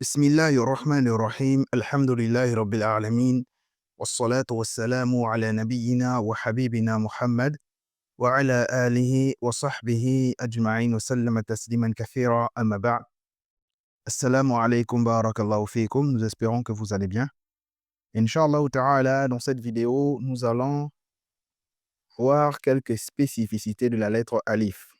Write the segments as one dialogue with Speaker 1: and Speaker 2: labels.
Speaker 1: بسم الله الرحمن الرحيم الحمد لله رب العالمين والصلاة والسلام على نبينا وحبيبنا محمد وعلى آله وصحبه أجمعين وسلم تسليما كثيرا أما بعد. Assalamu alaikum barakallahu fikum. Nous espérons que vous allez bien. Inch'Allah ta'ala, dans cette vidéo, nous allons voir quelques spécificités de la lettre alif.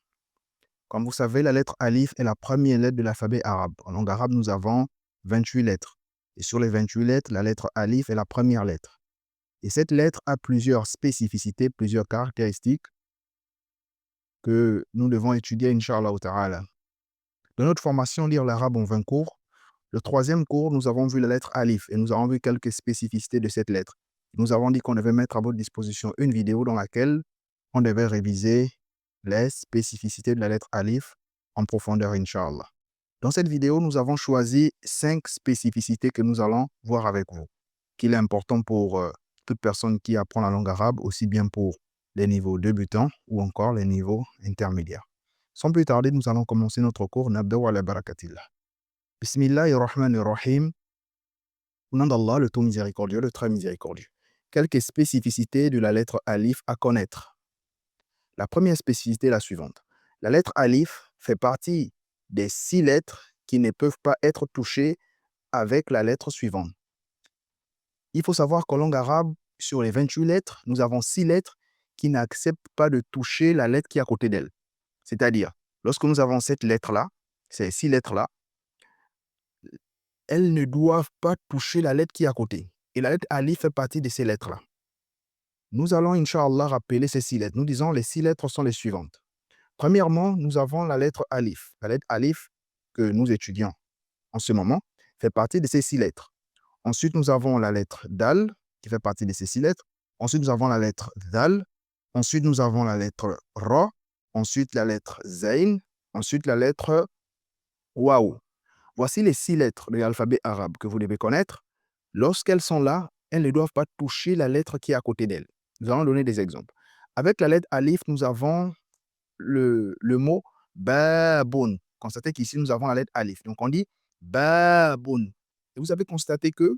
Speaker 1: Comme vous savez, la lettre alif est la première lettre de l'alphabet arabe. En langue arabe, nous avons 28 lettres. Et sur les 28 lettres, la lettre alif est la première lettre. Et cette lettre a plusieurs spécificités, plusieurs caractéristiques que nous devons étudier, Inch'Allah ta'ala. Dans notre formation Lire l'arabe en 20 cours, le troisième cours, nous avons vu la lettre alif et nous avons vu quelques spécificités de cette lettre. Nous avons dit qu'on devait mettre à votre disposition une vidéo dans laquelle on devait réviser les spécificités de la lettre alif en profondeur, Inch'Allah. Dans cette vidéo, nous avons choisi 5 spécificités que nous allons voir avec vous, qu'il est important pour toute personne qui apprend la langue arabe, aussi bien pour les niveaux débutants ou encore les niveaux intermédiaires. Sans plus tarder, nous allons commencer notre cours. Nabda wa ala barakatillah. Bismillahirrahmanirrahim. Au nom d'Allah, le tout miséricordieux, le très miséricordieux. Quelques spécificités de la lettre alif à connaître. La première spécificité est la suivante. La lettre alif fait partie des 6 lettres qui ne peuvent pas être touchées avec la lettre suivante. Il faut savoir qu'en langue arabe, sur les 28 lettres, nous avons 6 lettres qui n'acceptent pas de toucher la lettre qui est à côté d'elle. C'est-à-dire, lorsque nous avons cette lettre-là, ces 6 lettres-là, elles ne doivent pas toucher la lettre qui est à côté. Et la lettre alif fait partie de ces lettres-là. Nous allons, Inch'Allah, rappeler ces 6 lettres. Nous disons les 6 lettres sont les suivantes. Premièrement, nous avons la lettre alif. La lettre alif que nous étudions en ce moment fait partie de ces 6 lettres. Ensuite, nous avons la lettre dal qui fait partie de ces 6 lettres. Ensuite, nous avons la lettre dal. Ensuite, nous avons la lettre ra. Ensuite, la lettre zain. Ensuite, la lettre waou. Voici les 6 lettres de l'alphabet arabe que vous devez connaître. Lorsqu'elles sont là, elles ne doivent pas toucher la lettre qui est à côté d'elles. Nous allons donner des exemples. Avec la lettre alif, nous avons le mot baboun. Constatez qu'ici, nous avons la lettre alif. Donc, on dit baboun. Et vous avez constaté que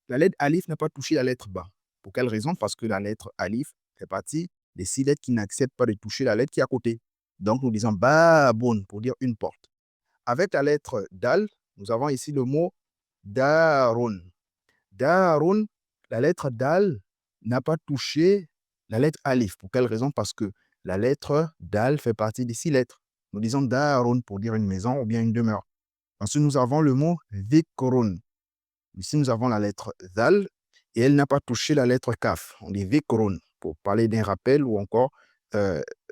Speaker 1: la lettre alif n'a pas touché la lettre ba. Pour quelle raison? Parce que la lettre alif fait partie des 6 lettres qui n'acceptent pas de toucher la lettre qui est à côté. Donc, nous disons baboun pour dire une porte. Avec la lettre dal, nous avons ici le mot darun. Darun, la lettre dal n'a pas touché la lettre alif. Pour quelle raison? Parce que la lettre dal fait partie des 6 lettres. Nous disons darun pour dire une maison ou bien une demeure. Ensuite, nous avons le mot vikrun. Ici, nous avons la lettre dal et elle n'a pas touché la lettre kaf. On dit vikrun pour parler d'un rappel ou encore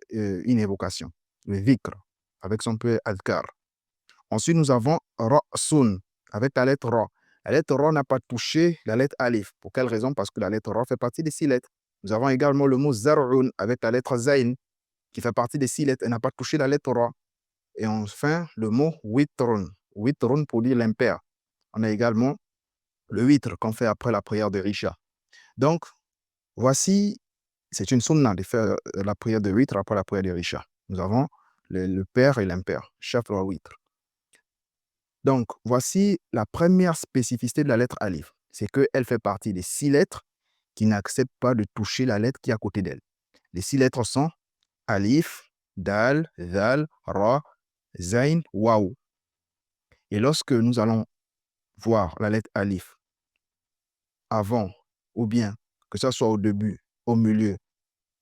Speaker 1: une évocation. Le vikr, avec son peu adkar. Ensuite, nous avons ra'sun avec la lettre ra. La lettre ra n'a pas touché la lettre alif. Pour quelle raison? Parce que la lettre ra fait partie des 6 lettres. Nous avons également le mot zar'un avec la lettre zain qui fait partie des 6 lettres. Elle n'a pas touché la lettre ra. Et enfin, le mot witrun. Witrun pour dire l'impair. On a également le witre qu'on fait après la prière de Risha. Donc, voici, c'est une sunna de faire la prière de witre après la prière de Risha. Nous avons le pair et l'impair. Shafr wa witre. Donc, voici la première spécificité de la lettre alif. C'est qu'elle fait partie des 6 lettres qui n'acceptent pas de toucher la lettre qui est à côté d'elle. Les 6 lettres sont alif, dal, zal, ra, zain, waou. Et lorsque nous allons voir la lettre alif avant ou bien que ce soit au début, au milieu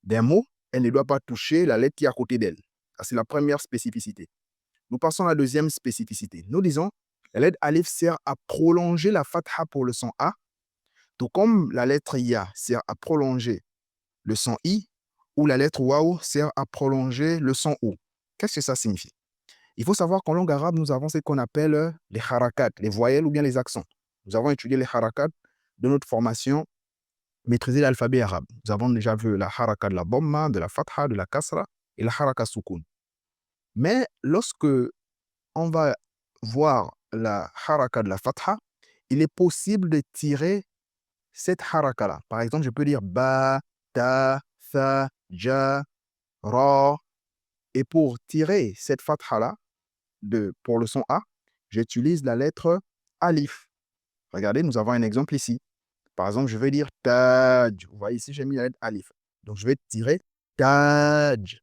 Speaker 1: d'un mot, elle ne doit pas toucher la lettre qui est à côté d'elle. C'est la première spécificité. Nous passons à la deuxième spécificité. Nous disons, la lettre alif sert à prolonger la fatha pour le son A, tout comme la lettre ya sert à prolonger le son I, ou la lettre waou sert à prolonger le son OU. Qu'est-ce que ça signifie? Il faut savoir qu'en langue arabe, nous avons ce qu'on appelle les harakat, les voyelles ou bien les accents. Nous avons étudié les harakat de notre formation maîtriser l'alphabet arabe. Nous avons déjà vu la haraka de la bomma, de la fatha, de la kasra et la haraka soukoun. Mais lorsque on va voir la haraka de la fatha, il est possible de tirer cette haraka-là. Par exemple, je peux dire ba, ta, tha, ja, ra. Et pour tirer cette fatha-là pour le son A, j'utilise la lettre alif. Regardez, nous avons un exemple ici. Par exemple, je vais dire taj. Vous voyez ici, j'ai mis la lettre alif. Donc, je vais tirer taj.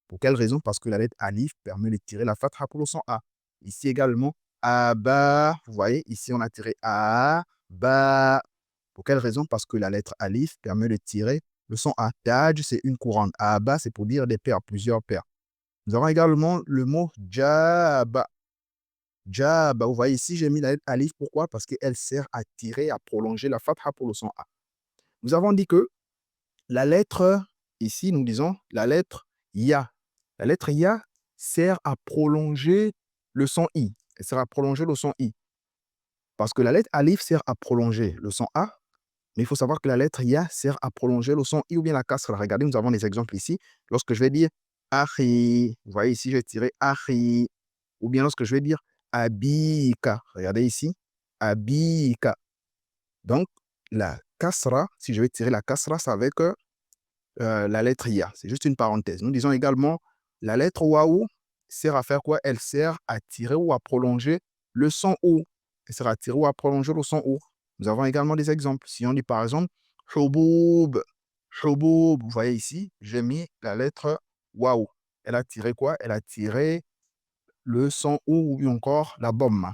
Speaker 1: Pour quelle raison? Parce que la lettre alif permet de tirer la fatha pour le son A. Ici également, aba. Vous voyez, ici, on a tiré a, ba. Pour quelle raison? Parce que la lettre alif permet de tirer le son A. Taj, c'est une couronne. Aba, c'est pour dire des paires, plusieurs paires. Nous avons également le mot jaba. Jaba, vous voyez ici, j'ai mis la lettre alif. Pourquoi? Parce qu'elle sert à tirer, à prolonger la fatha pour le son A. Nous avons dit que la lettre, ici, nous disons la lettre ya. La lettre ya sert à prolonger le son i. Elle sert à prolonger le son i. Parce que la lettre alif sert à prolonger le son a, mais il faut savoir que la lettre ya sert à prolonger le son i ou bien la kasra. Regardez, nous avons des exemples ici. Lorsque je vais dire ahi, vous voyez ici, je vais tirer ahi. Ou bien lorsque je vais dire abika, regardez ici, abika. Donc, la kasra, si je vais tirer la kasra, c'est avec la lettre ya. C'est juste une parenthèse. Nous disons également, la lettre waou sert à faire quoi? Elle sert à tirer ou à prolonger le son ou. Elle sert à tirer ou à prolonger le son ou. Nous avons également des exemples. Si on dit par exemple, choboub, choboub, vous voyez ici, j'ai mis la lettre waou. Elle a tiré quoi? Elle a tiré le son ou encore la bombe.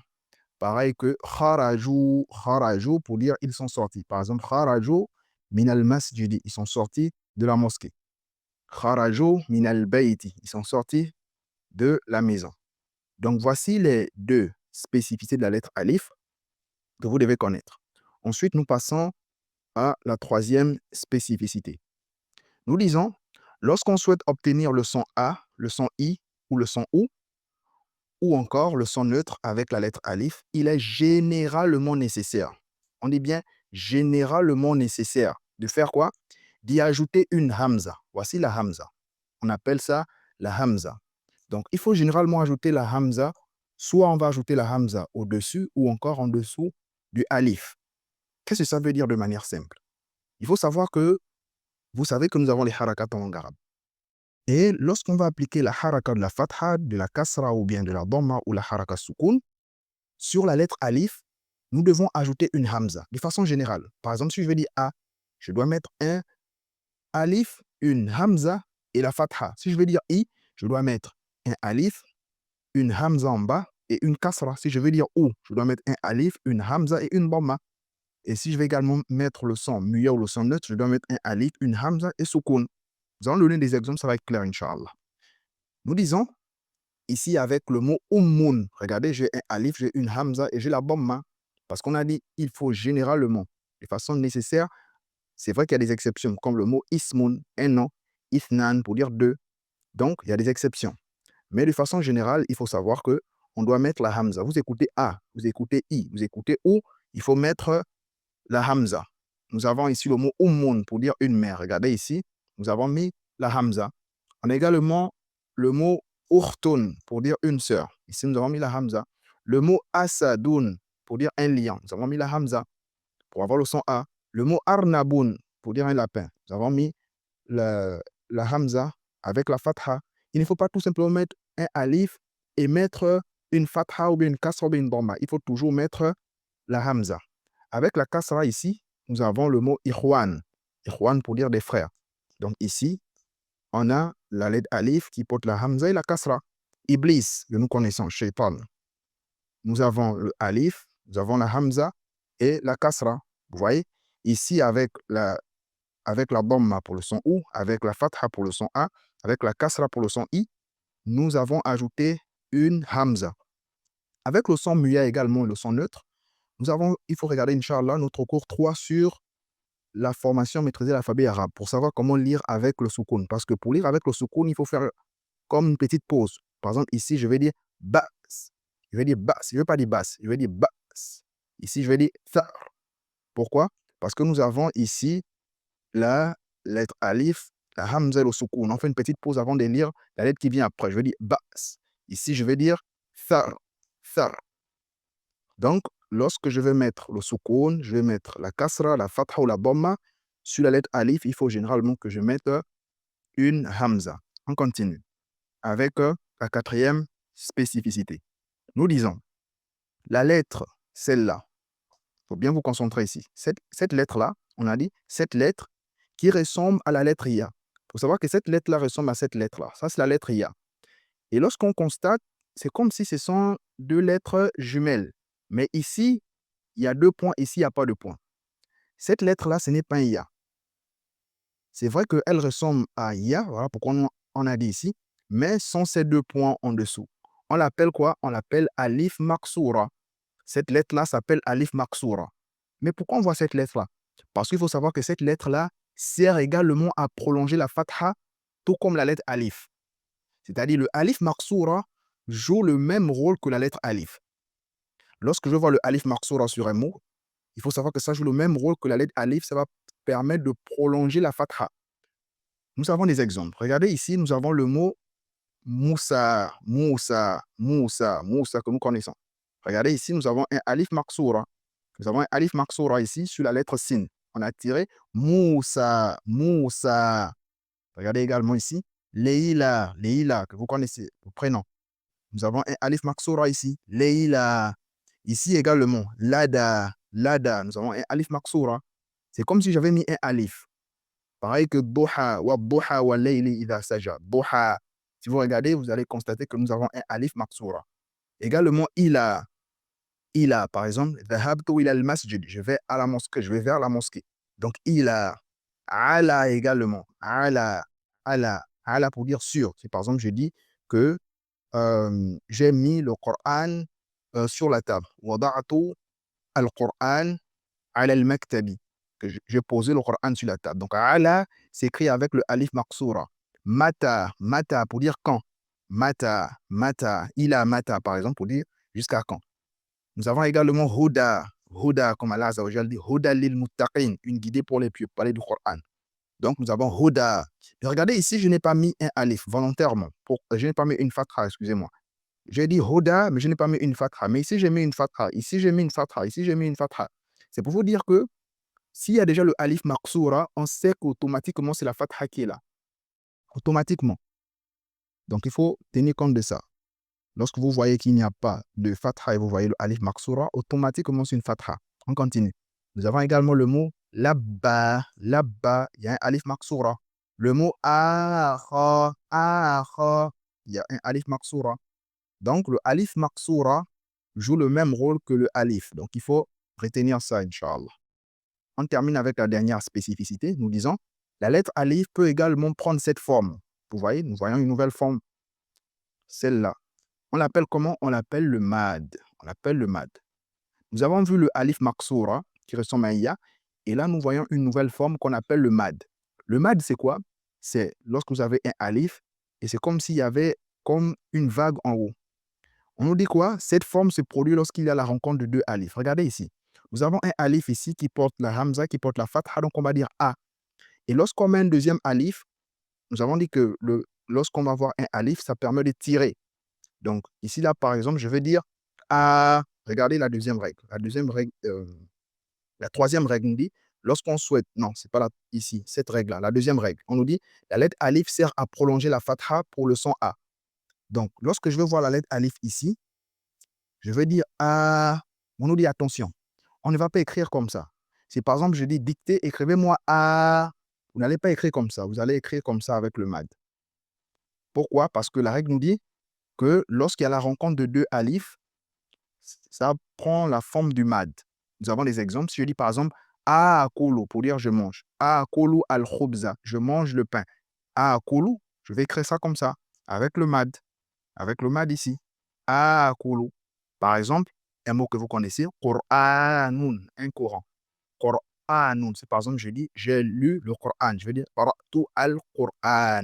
Speaker 1: Pareil que kharajou, kharajou pour dire ils sont sortis. Par exemple, kharajou minal masjidi, ils sont sortis de la mosquée. Kharajou minal bayti, ils sont sortis de la maison. Donc voici les deux spécificités de la lettre alif que vous devez connaître. Ensuite, nous passons à la troisième spécificité. Nous disons, lorsqu'on souhaite obtenir le son A, le son I ou le son ou encore le son neutre avec la lettre alif, il est généralement nécessaire. On dit bien généralement nécessaire de faire quoi? D'y ajouter une hamza. Voici la hamza. On appelle ça la hamza. Donc, il faut généralement ajouter la hamza. Soit on va ajouter la hamza au-dessus ou encore en dessous du alif. Qu'est-ce que ça veut dire de manière simple? Il faut savoir que vous savez que nous avons les harakat en langue arabe. Et lorsqu'on va appliquer la haraka de la fatha, de la kasra ou bien de la dhamma ou la haraka sukun, sur la lettre alif, nous devons ajouter une hamza de façon générale. Par exemple, si je veux dire A, je dois mettre un alif, une hamza et la fatha. Si je veux dire I, je dois mettre un alif, une hamza en bas et une kasra. Si je veux dire ou, je dois mettre un alif, une hamza et une dhamma. Et si je vais également mettre le son muya ou le son neutre, je dois mettre un alif, une hamza et sukun. Nous allons donner des exemples, ça va être clair, Inch'Allah. Nous disons, ici avec le mot ummun, regardez, j'ai un alif, j'ai une hamza et j'ai la dhamma. Parce qu'on a dit, il faut généralement, de façon nécessaire, c'est vrai qu'il y a des exceptions, comme le mot ismun, un nom, ithnan pour dire deux. Donc, il y a des exceptions. Mais de façon générale, il faut savoir que on doit mettre la hamza. Vous écoutez A, vous écoutez I, vous écoutez OU, il faut mettre la hamza. Nous avons ici le mot ummun pour dire une mère. Regardez ici, nous avons mis la hamza. On a également le mot urtun pour dire une sœur. Ici, nous avons mis la hamza. Le mot asadun pour dire un lion. Nous avons mis la hamza pour avoir le son A. Le mot arnabun pour dire un lapin. Nous avons mis la hamza avec la fatha. Il ne faut pas tout simplement mettre un alif et mettre une fatha ou bien une kasra ou bien une dhamma. Il faut toujours mettre la hamza. Avec la kasra ici, nous avons le mot ikhwan. Ikhwan pour dire des frères. Donc ici, on a la lettre alif qui porte la hamza et la kasra. Iblis, que nous connaissons, shaitan. Nous avons le alif, nous avons la hamza et la kasra. Vous voyez, ici avec la dhamma pour le son ou, avec la fatha pour le son a, avec la kasra pour le son i, nous avons ajouté une hamza. Avec le son muya également et le son neutre, il faut regarder, Inch'Allah, notre cours 3 sur la formation maîtriser l'alphabet arabe pour savoir comment lire avec le soukoun. Parce que pour lire avec le soukoun, il faut faire comme une petite pause. Par exemple, ici, je vais dire bas. Je vais dire bas. Je ne vais pas dire basse. Je vais dire bas. Ici, je vais dire thar. Pourquoi? Parce que nous avons ici la lettre alif, la hamza et le soukoun. On fait une petite pause avant de lire la lettre qui vient après. Je vais dire bas. Ici, je vais dire thar. Thar. Donc, lorsque je vais mettre le soukoun, je vais mettre la kasra, la fatha ou la dhamma. Sur la lettre alif, il faut généralement que je mette une hamza. On continue avec la quatrième spécificité. Nous disons, la lettre celle-là. Il faut bien vous concentrer ici. Cette lettre-là, on a dit cette lettre qui ressemble à la lettre IA. Il faut savoir que cette lettre-là ressemble à cette lettre-là. Ça, c'est la lettre IA. Et lorsqu'on constate, c'est comme si ce sont deux lettres jumelles. Mais ici, il y a 2 points, ici, il n'y a pas de points. Cette lettre-là, ce n'est pas un IA. C'est vrai qu'elle ressemble à IA, voilà pourquoi on a dit ici, mais sans ces 2 points en dessous. On l'appelle quoi? On l'appelle Alif Maksoura. Cette lettre-là s'appelle Alif Maksoura. Mais pourquoi on voit cette lettre-là? Parce qu'il faut savoir que cette lettre-là sert également à prolonger la fatha, tout comme la lettre Alif. C'est-à-dire le Alif Maksoura joue le même rôle que la lettre Alif. Lorsque je vois le Alif Maksoura sur un mot, il faut savoir que ça joue le même rôle que la lettre Alif, ça va permettre de prolonger la fatha. Nous avons des exemples. Regardez ici, nous avons le mot Moussa, Moussa, Moussa, Moussa que nous connaissons. Regardez ici, nous avons un Alif Maksoura. Nous avons un Alif Maksoura ici sur la lettre Sin. On a tiré Moussa, Moussa. Regardez également ici, Leila, Leila, que vous connaissez, le prénom. Nous avons un Alif Maksoura ici, Leila. Ici également, Lada, Lada. Nous avons un Alif Maksoura. C'est comme si j'avais mis un Alif. Pareil que Doha, wa Doha, wa Layli idha saja. Doha. Si vous regardez, vous allez constater que nous avons un Alif Maksoura. Également, Ila, par exemple, Dhahabtu ila al-masjid. Je vais à la mosquée, je vais vers la mosquée. Donc, Ila. Ala également. Ala, Ala, Ala pour dire sûr. Si par exemple, je dis que j'ai mis le Coran sur la table. Wada'tu al-Quran ala al-maktabi. Que j'ai posé le Coran sur la table. Donc, ala s'écrit avec le alif maqsoura. Mata, mata pour dire quand. Mata, mata, ila mata par exemple pour dire jusqu'à quand. Nous avons également Huda, Huda comme Allah Azza wa Jalla dit, Huda lil muttaqin, une guidée pour les pieux, parler du Coran. Donc, nous avons Huda. Et regardez ici, je n'ai pas mis un alif volontairement. Je n'ai pas mis une fatha, excusez-moi. J'ai dit Huda, mais je n'ai pas mis une fatha. Mais ici, j'ai mis une fatha. Ici, j'ai mis une fatha. Ici, j'ai mis une fatha. C'est pour vous dire que s'il y a déjà le alif maqsoura, on sait qu'automatiquement, c'est la fatha qui est là. Automatiquement. Donc, il faut tenir compte de ça. Lorsque vous voyez qu'il n'y a pas de fatha et vous voyez le alif maqsoura, automatiquement, c'est une fatha. On continue. Nous avons également le mot labba. Labba, il y a un alif maqsoura. Le mot akha, akha, il y a un alif maqsoura. Donc, le alif maqsoura joue le même rôle que le alif. Donc, il faut retenir ça, Inch'Allah. On termine avec la dernière spécificité. Nous disons, la lettre alif peut également prendre cette forme. Vous voyez, nous voyons une nouvelle forme, celle-là. On l'appelle comment? On l'appelle le mad. On l'appelle le mad. Nous avons vu le alif maqsoura, qui ressemble à un ya, et là, nous voyons une nouvelle forme qu'on appelle le mad. Le mad, c'est quoi? C'est lorsque vous avez un alif, et c'est comme s'il y avait comme une vague en haut. On nous dit quoi? Cette forme se produit lorsqu'il y a la rencontre de deux alifs. Regardez ici. Nous avons un alif ici qui porte la hamza, qui porte la fatha, donc on va dire A. Et lorsqu'on met un deuxième alif, nous avons dit que lorsqu'on va avoir un alif, ça permet de tirer. Donc ici, là, par exemple, je vais dire A. Regardez la deuxième règle. La troisième règle nous dit, lorsqu'on souhaite, non, c'est pas ici, cette règle-là, la deuxième règle, on nous dit, la lettre alif sert à prolonger la fatha pour le son A. Donc, lorsque je veux voir la lettre alif ici, je vais dire A. On nous dit attention, on ne va pas écrire comme ça. Si par exemple je dis dictez, écrivez-moi A, vous n'allez pas écrire comme ça, vous allez écrire comme ça avec le mad. Pourquoi? Parce que la règle nous dit que lorsqu'il y a la rencontre de deux alifs, ça prend la forme du mad. Nous avons des exemples. Si je dis par exemple Aakulu pour dire je mange. Aakulu al-khubza, je mange le pain. Aakulu, je vais écrire ça comme ça, avec le mad. Avec le mad ici. Aakulu. Par exemple, un mot que vous connaissez, Qur'anun, un Coran. Qur'anun, c'est par exemple, je dis, j'ai lu le Coran. Je vais dire, Qara'tu al-Qur'an.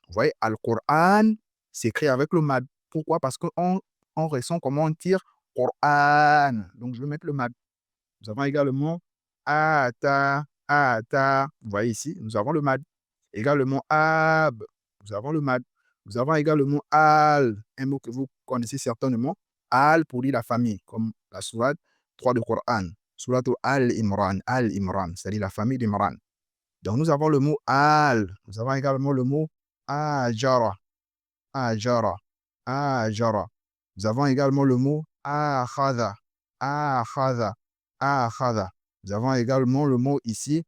Speaker 1: Vous voyez, al-Qur'an s'écrit avec le mad. Pourquoi? Parce qu'on ressent comment on tire Qur'an. Donc, je vais mettre le mad. Nous avons également ata, ata. Vous voyez ici, nous avons le mad. Également ab. Nous avons le mad. Nous avons également al, un mot que vous connaissez certainement. Al pour dire la famille, comme la sourate 3 du Coran. Sourate Al-Imran, Al-Imran, c'est-à-dire la famille d'Imran. Donc nous avons le mot al. Nous avons également le mot ajara, ajara, ajara. Nous avons également le mot akhadha, akhadha, akhadha. Nous avons également le mot ici,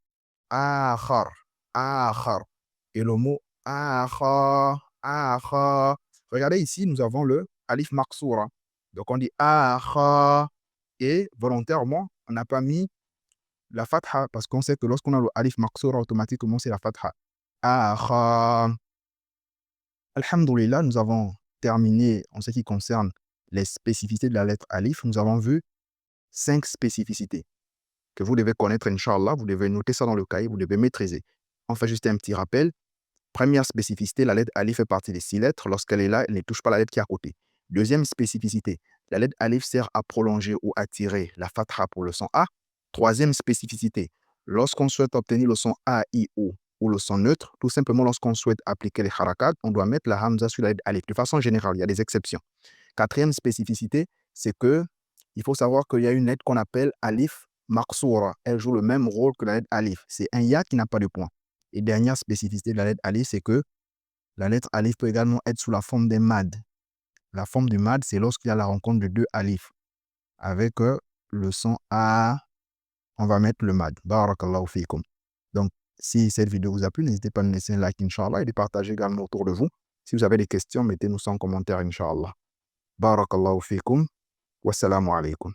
Speaker 1: akhar, akhar. Et le mot akha, akha. Regardez ici, nous avons le alif maqsoura. Donc on dit akha. Et volontairement, on n'a pas mis la fatha parce qu'on sait que lorsqu'on a le alif maqsoura, automatiquement c'est la fatha. Akha. Alhamdulillah, nous avons terminé en ce qui concerne les spécificités de la lettre alif. Nous avons vu 5 spécificités que vous devez connaître, Inch'Allah. Vous devez noter ça dans le cahier, vous devez maîtriser. On fait juste un petit rappel. Première spécificité, la lettre alif fait partie des 6 lettres. Lorsqu'elle est là, elle ne touche pas la lettre qui est à côté. Deuxième spécificité, la lettre alif sert à prolonger ou à tirer la fatha pour le son A. Troisième spécificité, lorsqu'on souhaite obtenir le son A, I, O ou le son neutre, tout simplement lorsqu'on souhaite appliquer les harakat, on doit mettre la hamza sur la lettre alif. De façon générale, il y a des exceptions. Quatrième spécificité, c'est que il faut savoir qu'il y a une lettre qu'on appelle alif maqsoura. Elle joue le même rôle que la lettre alif. C'est un ya qui n'a pas de point. Et dernière spécificité de la lettre alif, c'est que la lettre alif peut également être sous la forme d'un mad. La forme du mad, c'est lorsqu'il y a la rencontre de 2 alifs. Avec le son A, on va mettre le mad. Barakallahu fikum. Donc, si cette vidéo vous a plu, n'hésitez pas à nous laisser un like, Inch'Allah, et de partager également autour de vous. Si vous avez des questions, mettez-nous ça en commentaire, Inch'Allah. Barakallahu fikum. Wassalamu alaikum.